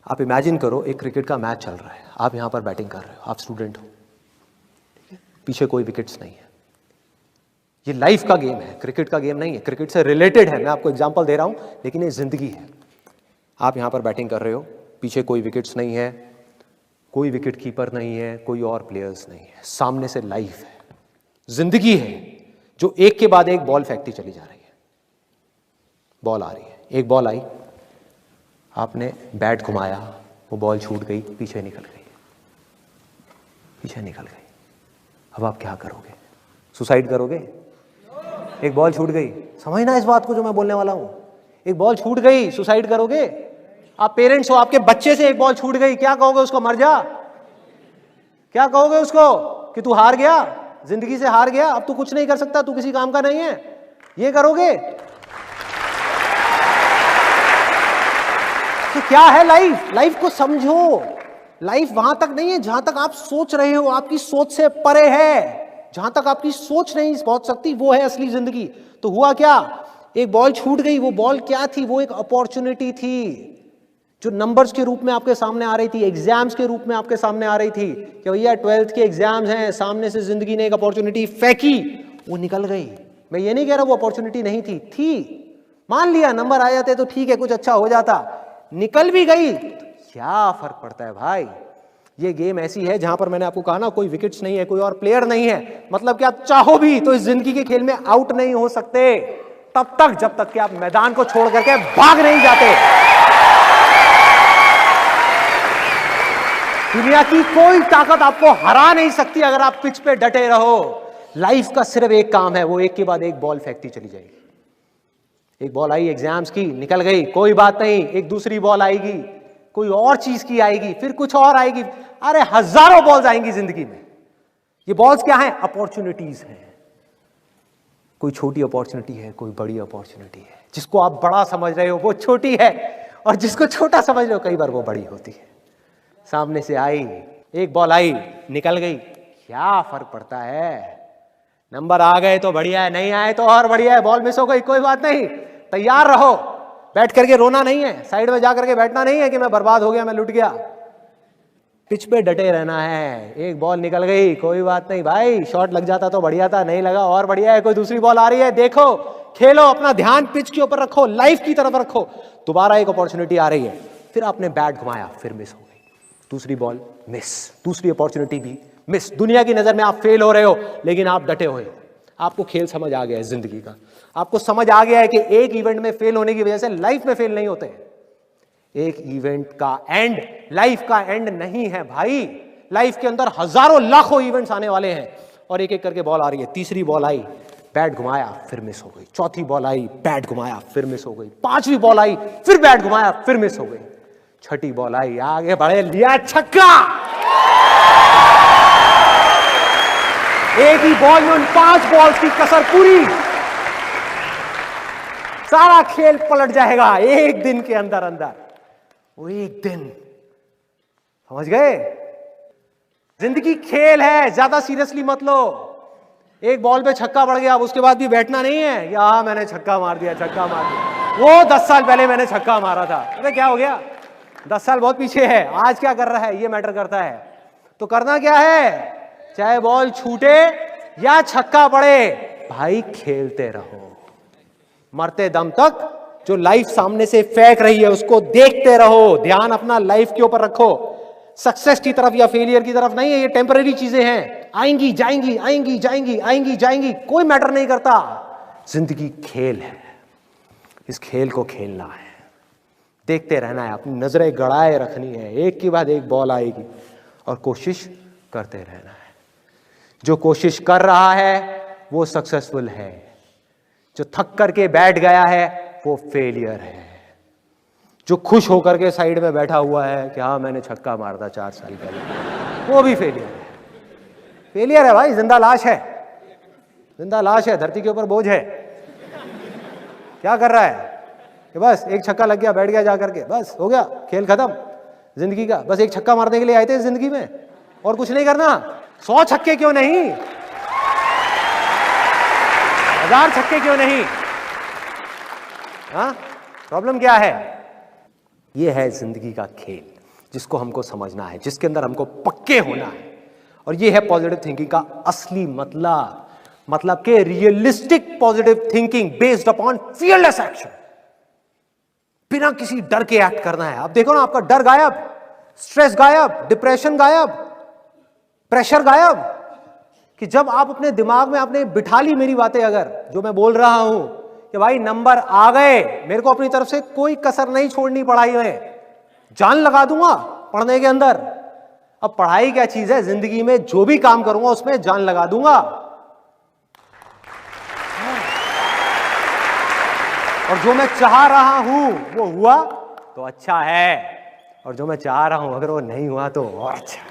आप इमेजिन करो एक क्रिकेट का मैच चल रहा है, आप यहाँ पर बैटिंग कर रहे हो, आप स्टूडेंट हो, ठीक है, पीछे कोई विकेट्स नहीं है। ये लाइफ का गेम है, क्रिकेट का गेम नहीं है, क्रिकेट से रिलेटेड है, मैं आपको एग्जांपल दे रहा हूँ, लेकिन ये जिंदगी है। आप यहाँ पर बैटिंग कर रहे हो, पीछे कोई विकेट्स नहीं है, कोई विकेट कीपर नहीं है, कोई और प्लेयर्स नहीं है, सामने से लाइफ है, जिंदगी है जो एक के बाद एक बॉल फेंकती चली जा रही है। बॉल आ रही है, एक बॉल आई, आपने बैट घुमाया, वो बॉल छूट गई, पीछे निकल गई, पीछे निकल गई। अब आप क्या करोगे? सुसाइड करोगे? एक बॉल छूट गई, समझना इस बात को जो मैं बोलने वाला हूं, एक बॉल छूट गई, सुसाइड करोगे? आप पेरेंट्स हो, आपके बच्चे से एक बॉल छूट गई, क्या कहोगे उसको? मर जा? क्या कहोगे उसको कि तू हार गया, जिंदगी से हार गया, अब तू कुछ नहीं कर सकता, तू किसी काम का नहीं है, ये करोगे? तो क्या है लाइफ? लाइफ को समझो। लाइफ वहां तक नहीं है जहां तक आप सोच रहे हो, आपकी सोच से परे है। जहां तक आपकी सोच नहीं पहुंच सकती वो है असली जिंदगी। तो हुआ क्या? एक बॉल छूट गई, वो बॉल क्या थी? वो एक अपॉर्चुनिटी थी जो नंबर्स के रूप में आपके सामने आ रही थी, एग्जाम्स के रूप में आपके सामने आ रही थी कि भैया 12th के एग्जाम्स हैं, सामने से जिंदगी ने एक अपॉर्चुनिटी फेंकी, वो निकल गई। मैं ये नहीं कह रहा वो अपॉर्चुनिटी नहीं थी, मान लिया नंबर आ जाते तो ठीक है, कुछ अच्छा हो जाता, निकल भी गई, क्या फर्क पड़ता है भाई? ये गेम ऐसी है जहां पर मैंने आपको कहा ना, कोई विकेट्स नहीं है, कोई और प्लेयर नहीं है, मतलब कि आप चाहो भी तो इस जिंदगी के खेल में आउट नहीं हो सकते तब तक जब तक कि आप मैदान को छोड़ करके भाग नहीं जाते। दुनिया की कोई ताकत आपको हरा नहीं सकती अगर आप पिच पे डटे रहो। लाइफ का सिर्फ एक काम है, वो एक के बाद एक बॉल फेंकती चली जाएगी। एक बॉल आई एग्जाम्स की, निकल गई, कोई बात नहीं, एक दूसरी बॉल आएगी, कोई और चीज की आएगी, फिर कुछ और आएगी, अरे हजारों बॉल्स आएंगी जिंदगी में। ये बॉल्स क्या हैं? अपॉर्चुनिटीज हैं। कोई छोटी अपॉर्चुनिटी है, कोई बड़ी अपॉर्चुनिटी है। जिसको आप बड़ा समझ रहे हो वो छोटी है, और जिसको छोटा समझ रहे हो कई बार वो बड़ी होती है। सामने से आई, एक बॉल आई, निकल गई, क्या फर्क पड़ता है? नंबर आ गए तो बढ़िया है, नहीं आए तो और बढ़िया है, बॉल मिस हो गई, कोई बात नहीं, तैयार रहो। बैठ करके रोना नहीं है, साइड में जा करके बैठना नहीं है कि मैं बर्बाद हो गया, मैं लुट गया। पिच पे डटे रहना है। एक बॉल निकल गई, कोई बात नहीं भाई, शॉट लग जाता तो बढ़िया था, नहीं लगा और बढ़िया है, कोई दूसरी बॉल आ रही है, देखो, खेलो, अपना ध्यान पिच के ऊपर रखो, लाइफ की तरफ रखो। दोबारा एक अपॉर्चुनिटी आ रही है, फिर आपने बैट घुमाया, फिर मिस हो गई, दूसरी बॉल मिस, दूसरी अपॉर्चुनिटी भी मिस। दुनिया की नजर में आप फेल हो रहे हो, लेकिन आप डटे हुए हो। आपको खेल समझ आ गया है जिंदगी का, आपको समझ आ गया है कि एक इवेंट में फेल होने की वजह से लाइफ में फेल नहीं होते। एक इवेंट का एंड लाइफ का एंड नहीं है भाई। लाइफ के अंदर हजारों लाखों इवेंट्स आने वाले हैं, और एक एक करके बॉल आ रही है। तीसरी बॉल आई, बैट घुमाया, फिर मिस हो गई। चौथी बॉल आई, बैट घुमाया, फिर मिस हो गई। पांचवी बॉल आई, फिर बैट घुमाया, फिर मिस हो गई। छठी बॉल आई, आगे बढ़े, लिया छक्का। एक ही बॉल में उन 5 बॉल्स की कसर पूरी, सारा खेल पलट जाएगा एक दिन के अंदर अंदर। वो एक दिन, समझ गए? जिंदगी खेल है, ज्यादा सीरियसली मत लो। एक बॉल पे छक्का पड़ गया, अब उसके बाद भी बैठना नहीं है कि हाँ मैंने छक्का मार दिया, छक्का मार दिया, वो 10 साल पहले मैंने छक्का मारा था। अरे क्या हो गया, 10 साल बहुत पीछे है, आज क्या कर रहा है ये मैटर करता है। तो करना क्या है, चाहे बॉल छूटे या छक्का पड़े, भाई खेलते रहो मरते दम तक। जो लाइफ सामने से फेंक रही है उसको देखते रहो, ध्यान अपना लाइफ के ऊपर रखो। सक्सेस की तरफ या फेलियर की तरफ नहीं है, ये टेम्पररी चीजें हैं, आएंगी जाएंगी, आएंगी जाएंगी, आएंगी जाएंगी, कोई मैटर नहीं करता। जिंदगी खेल है, इस खेल को खेलना है, देखते रहना है, अपनी नजरें गड़ाए रखनी है, एक के बाद एक बॉल आएगी और कोशिश करते रहना है। जो कोशिश कर रहा है वो सक्सेसफुल है, जो थक करके बैठ गया है वो फेलियर है। जो खुश होकर के साइड में बैठा हुआ है कि हाँ मैंने छक्का मारा था 4 साल पहले, वो भी फेलियर है। फेलियर है भाई, जिंदा लाश है, जिंदा लाश है, धरती के ऊपर बोझ है। क्या कर रहा है कि बस एक छक्का लग गया, बैठ गया जा करके, बस हो गया, खेल खत्म जिंदगी का। बस एक छक्का मारने के लिए आए थे जिंदगी में, और कुछ नहीं करना। 100 छक्के क्यों नहीं, 1000 छक्के क्यों नहीं? हाँ, प्रॉब्लम क्या है? ये है जिंदगी का खेल जिसको हमको समझना है, जिसके अंदर हमको पक्के होना है। और ये है पॉजिटिव थिंकिंग का असली मतलब कि realistic positive thinking based upon fearless action. बिना किसी डर के एक्ट करना है। अब देखो ना, आपका डर गायब, स्ट्रेस गायब, डिप्रेशन गायब, प्रेशर गायब। कि जब आप अपने दिमाग में आपने बिठा ली मेरी बातें, अगर जो मैं बोल रहा हूं कि भाई नंबर आ गए, मेरे को अपनी तरफ से कोई कसर नहीं छोड़नी पढ़ाई में, जान लगा दूंगा पढ़ने के अंदर। अब पढ़ाई क्या चीज है, जिंदगी में जो भी काम करूंगा उसमें जान लगा दूंगा। और जो मैं चाह रहा हूं वो हुआ तो अच्छा है, और जो मैं चाह रहा हूं अगर वो नहीं हुआ तो और अच्छा है।